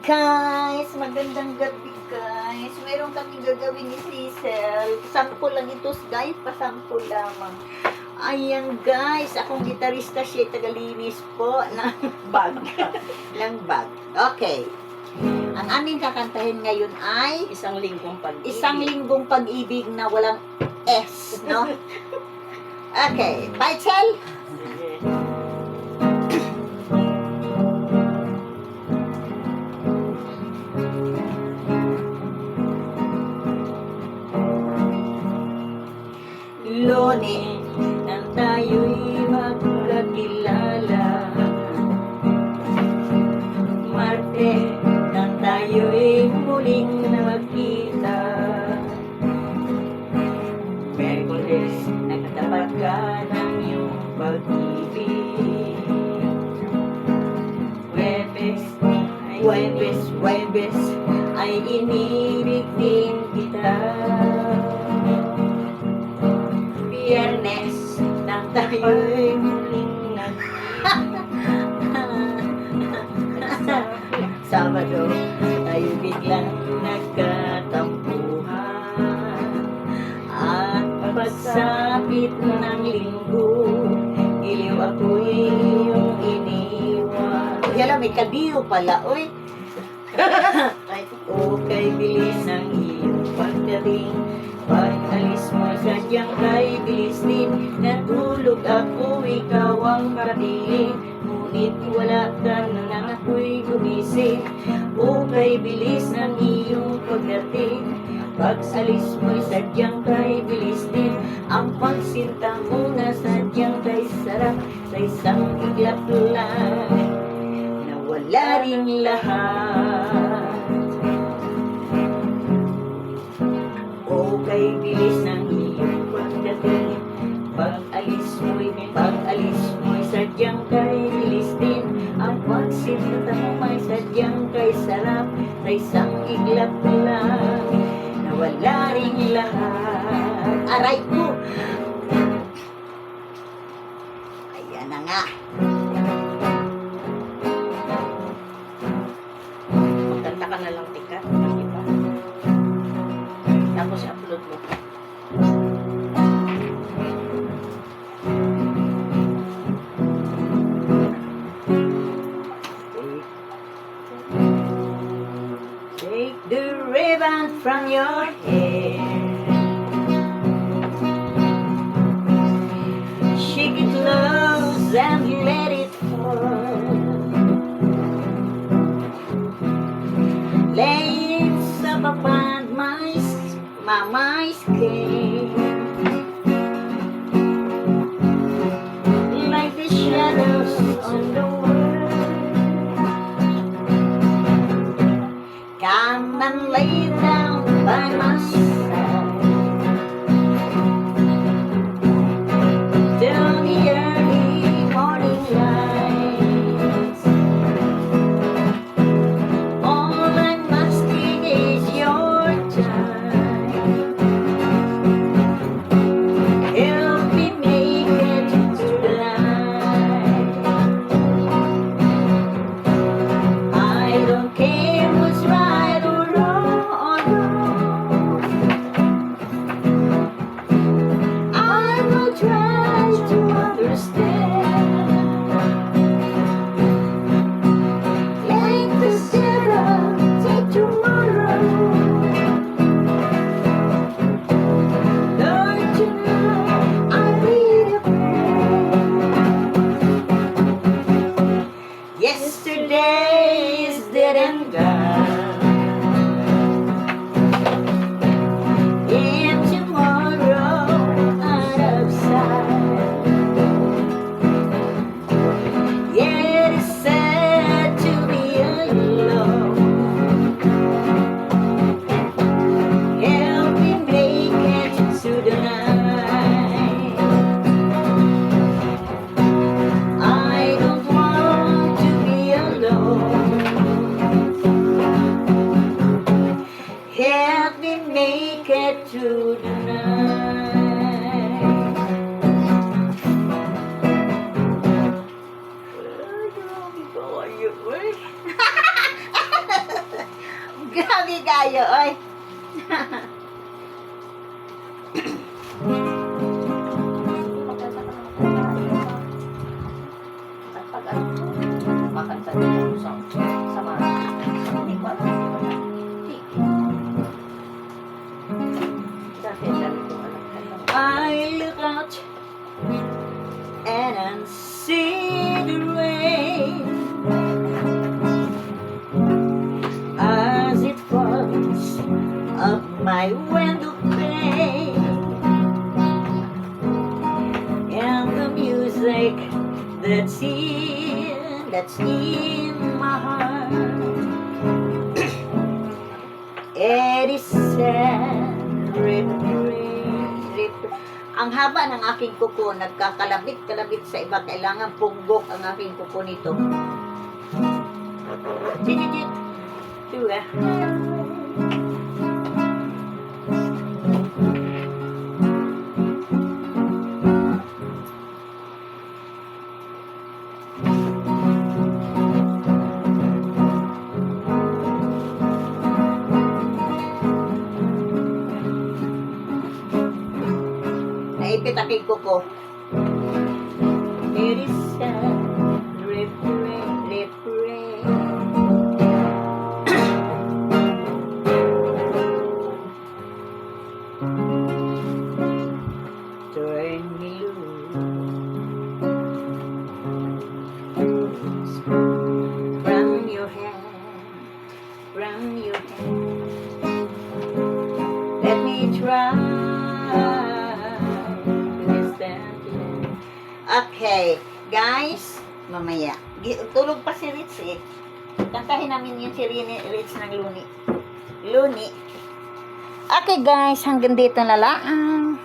Guys, magandang gabi guys. Meron kaming gagawin ni Cecil. Sample lang ito guys, pasample lamang. Ayan guys, akong gitarista siya, tagalinis po ng bag. ng bag. Okay. Ang aming kakantahin ngayon ay Isang linggong pag-ibig. Isang linggong pag-ibig na walang S, no? Okay, Baichel. Lone, nang tayo'y magkakilala. Marte, nang tayo'y muling magkita. Merkules, nagtapat ka ng iyong pag-ibig. Huwebes, ay inibig din kita. Biyernes, nang tayo'y muling Sabado, tayo biglang nagkatampuhan. At pagsapit ng linggo, iliw ako'y iyong iniwan. Yala, may kaliw pala, oy. O kay bilis ng iyong pagdating, pag-alis mo sadyang kay bilis din. Natulog ako, ikaw ang kapiling, ngunit wala ka na nang ako'y gumising. O kay bilis ng iyong pagdating, pag-alis mo'y sadyang kay bilis din. Ang pagsinta mo na sadyang kay sarap, sa isang iglap lang, nawala rin lahat. O kay bilis ng iyong pagdating, pag-alis mo'y sadyang kay bilis din. Ang pagsinta mo may sadyang kay sarap, sa isang iglap lang, nawala rin lahat. Aray ko! Ayan na nga. Magkanta ka na lang, tika. Diba? Tapos upload mo. Take the ribbon from your hair, shake it loose and let it fall. Lay it up upon my skin, like the shadows on the wall. Come and lay down by my side till the early morning light. All I'm asking is your time. Help me make it to the light. I don't care what's right or wrong. I will try to understand. Let the zero take tomorrow. Don't you know I need a prayer. Yesterday is dead and gone, and tomorrow out of sight. Yet it's sad to be alone. Help me make it to the night. I don't want to be alone. Grabe kayo, oy. At pag ano, makanta din ako sa mga, hindi ko alam. Hindi. Dati kong alam kayo. I look out and I see the rain as it falls up my window pane, and the music that's in my heart, it is sad ang haba ng aking kuko, nagkakalabit-kalabit sa iba. Kailangan punggok ang aking kuko nito. Sinidit. Tuwa. Naipit aking kuko. It is sad, rip rain. Turn me loose from your hand. Let me try. Okay, guys, mamaya. Tulog pa si Ritz eh. Kantahin namin yung si Ritz ng Luni. Okay guys, hanggang dito na lang.